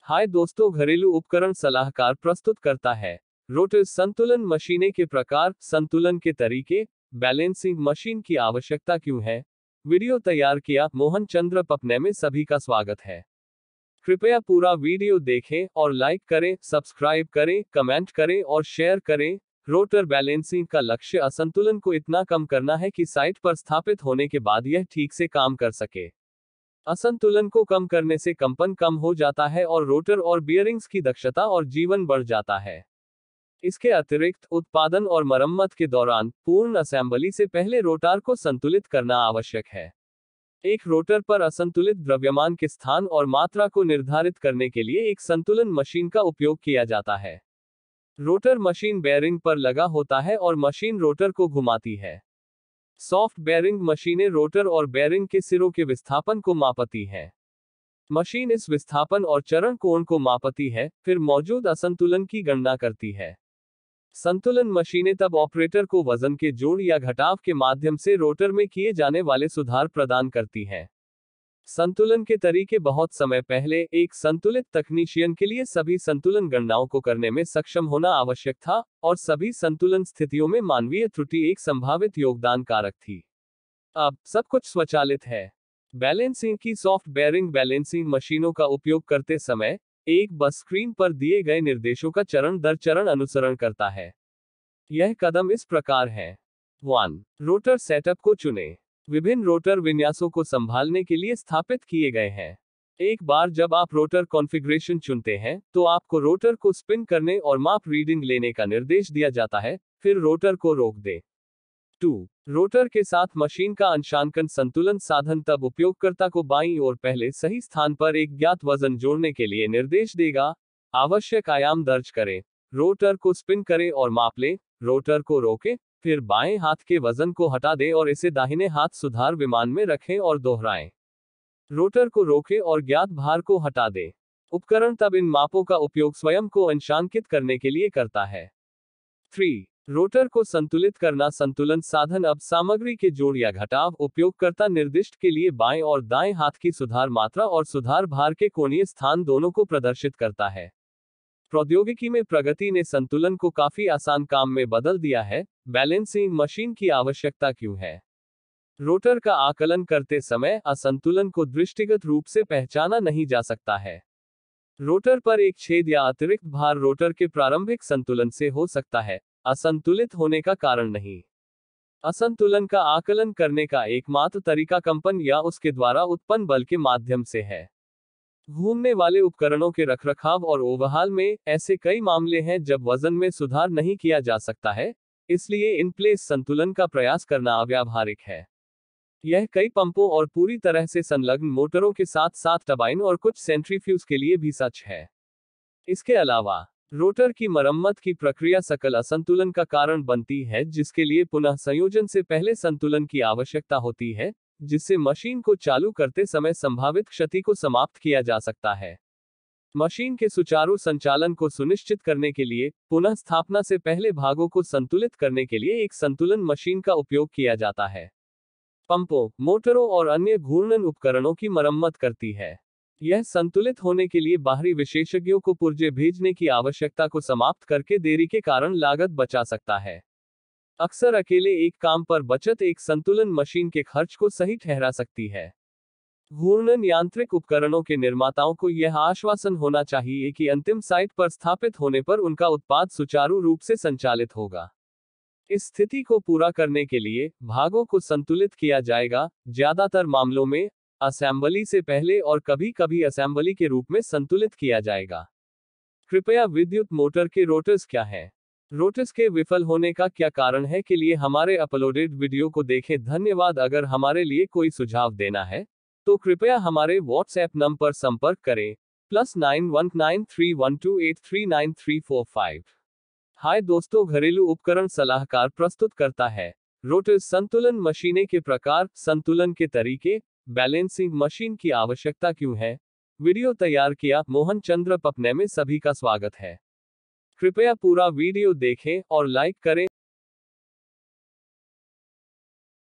हाय दोस्तों, घरेलू उपकरण सलाहकार प्रस्तुत करता है। रोटर्स संतुलन मशीनें के प्रकार, संतुलन के तरीके, बैलेंसिंग मशीन की आवश्यकता क्यों है। वीडियो तैयार किया मोहन चंद्र पपने में सभी का स्वागत है। कृपया पूरा वीडियो देखें और लाइक करें, सब्सक्राइब करें, कमेंट करें और शेयर करें। रोटर बैलेंसिंग का लक्ष्य असंतुलन को इतना कम करना है कि साइट पर स्थापित होने के बाद यह ठीक से काम कर सके। असंतुलन को कम करने से कंपन कम हो जाता है और रोटर और बियरिंग्स की दक्षता और जीवन बढ़ जाता है। इसके अतिरिक्त उत्पादन और मरम्मत के दौरान पूर्ण असेंबली से पहले रोटर को संतुलित करना आवश्यक है। एक रोटर पर असंतुलित द्रव्यमान के स्थान और मात्रा को निर्धारित करने के लिए एक संतुलन मशीन का उपयोग किया जाता है। रोटर मशीन बेयरिंग पर लगा होता है और मशीन रोटर को घुमाती है। सॉफ्ट बेयरिंग मशीनें रोटर और बेयरिंग के सिरों के विस्थापन को मापती हैं। मशीन इस विस्थापन और चरण कोण को मापती है, फिर मौजूद असंतुलन की गणना करती है। संतुलन मशीनें तब ऑपरेटर को वजन के जोड़ या घटाव के माध्यम से रोटर में किए जाने वाले सुधार प्रदान करती हैं। संतुलन के तरीके बहुत समय पहले एक संतुलित तकनीशियन के लिए सभी संतुलन गणनाओं को करने में सक्षम होना आवश्यक था, और सभी संतुलन स्थितियों में मानवीय त्रुटि एक संभावित योगदान कारक थी। अब सब कुछ स्वचालित है। बैलेंसिंग की सॉफ्ट बेयरिंग बैलेंसिंग मशीनों का उपयोग करते समय एक बस स्क्रीन पर दिए गए निर्देशों का चरण दर चरण अनुसरण करता है। यह कदम इस प्रकार है। 1. रोटर सेटअप को चुनें। विभिन्न रोटर विन्यासों को संभालने के लिए स्थापित किए गए हैं। एक बार जब आप रोटर कॉन्फ़िगरेशन चुनते हैं, तो आपको रोटर को स्पिन करने और माप रीडिंग लेने का निर्देश दिया जाता है, फिर रोटर को रोक दें। 2. रोटर के साथ मशीन का अंशांकन संतुलन साधन तब उपयोगकर्ता को बाईं ओर पहले सही स्थान पर एक ज्ञात वजन जोड़ने के लिए निर्देश देगा। आवश्यक आयाम दर्ज करें, रोटर को स्पिन करें और माप लें, रोटर को रोकें, फिर बाएं हाथ के वजन को हटा दें और इसे दाहिने हाथ सुधार विमान में रखें और दोहराएं। रोटर को रोकें और ज्ञात भार को हटा दें। उपकरण तब इन मापों का उपयोग स्वयं को अंशांकित करने के लिए करता है। 3. रोटर को संतुलित करना संतुलन साधन अब सामग्री के जोड़ या घटाव उपयोगकर्ता निर्दिष्ट के लिए बाएं और दाएं हाथ की सुधार मात्रा और सुधार भार के कोणीय स्थान दोनों को प्रदर्शित करता है। प्रौद्योगिकी में प्रगति ने संतुलन को काफी आसान काम में बदल दिया है। बैलेंसिंग मशीन की आवश्यकता क्यों है। रोटर का आकलन करते समय असंतुलन को दृष्टिगत रूप से पहचाना नहीं जा सकता है। रोटर पर एक छेद या अतिरिक्त भार रोटर के प्रारंभिक संतुलन से हो सकता है, असंतुलित होने का कारण नहीं। असंतुलन का आकलन करने का एकमात्र तरीका कंपन या उसके द्वारा उत्पन्न बल के माध्यम से है। घूमने वाले उपकरणों के रखरखाव और ओवरहाल में ऐसे कई मामले हैं जब वजन में सुधार नहीं किया जा सकता है, इसलिए इन प्लेस संतुलन का प्रयास करना अव्यावहारिक है। यह कई पंपों और पूरी तरह से संलग्न मोटरों के साथ साथ टरबाइन और कुछ सेंट्रीफ्यूज के लिए भी सच है। इसके अलावा रोटर की मरम्मत की प्रक्रिया सकल असंतुलन का कारण बनती है, जिसके लिए पुनः संयोजन से पहले संतुलन की आवश्यकता होती है, जिससे मशीन को चालू करते समय संभावित क्षति को समाप्त किया जा सकता है। मशीन के सुचारू संचालन को सुनिश्चित करने के लिए पुनः स्थापना से पहले भागों को संतुलित करने के लिए एक संतुलन मशीन का उपयोग किया जाता है। पंपों, मोटरों और अन्य घूर्णन उपकरणों की मरम्मत करती है। यह संतुलित होने के लिए बाहरी विशेषज्ञों को पुर्जे भेजने की आवश्यकता को समाप्त करके देरी के कारण लागत बचा सकता है। अक्सर अकेले एक काम पर बचत एक संतुलन मशीन के खर्च को सही ठहरा सकती है। घूर्णन यांत्रिक उपकरणों के निर्माताओं को यह आश्वासन होना चाहिए कि अंतिम साइट पर स्थापित होने पर उनका उत्पाद सुचारू रूप से संचालित होगा। इस स्थिति को पूरा करने के लिए भागों को संतुलित किया जाएगा, ज्यादातर मामलों में असेंबली से पहले और कभी-कभी असेंबली के रूप में संतुलित किया जाएगा। कृपया विद्युत मोटर के रोटर्स क्या हैं? रोटर्स के विफल होने का क्या कारण है के लिए हमारे अपलोडेड वीडियो को देखें। धन्यवाद। अगर हमारे लिए कोई सुझाव देना है तो कृपया हमारे व्हाट्सएप नंबर पर संपर्क करें +919312839345। हाय दोस्तों, घरेलू उपकरण सलाहकार प्रस्तुत करता है। रोटर्स संतुलन मशीनें के प्रकार, संतुलन के तरीके, बैलेंसिंग मशीन की आवश्यकता क्यों है। वीडियो तैयार किया मोहन चंद्र पपने में सभी का स्वागत है। कृपया पूरा वीडियो देखें और लाइक करें।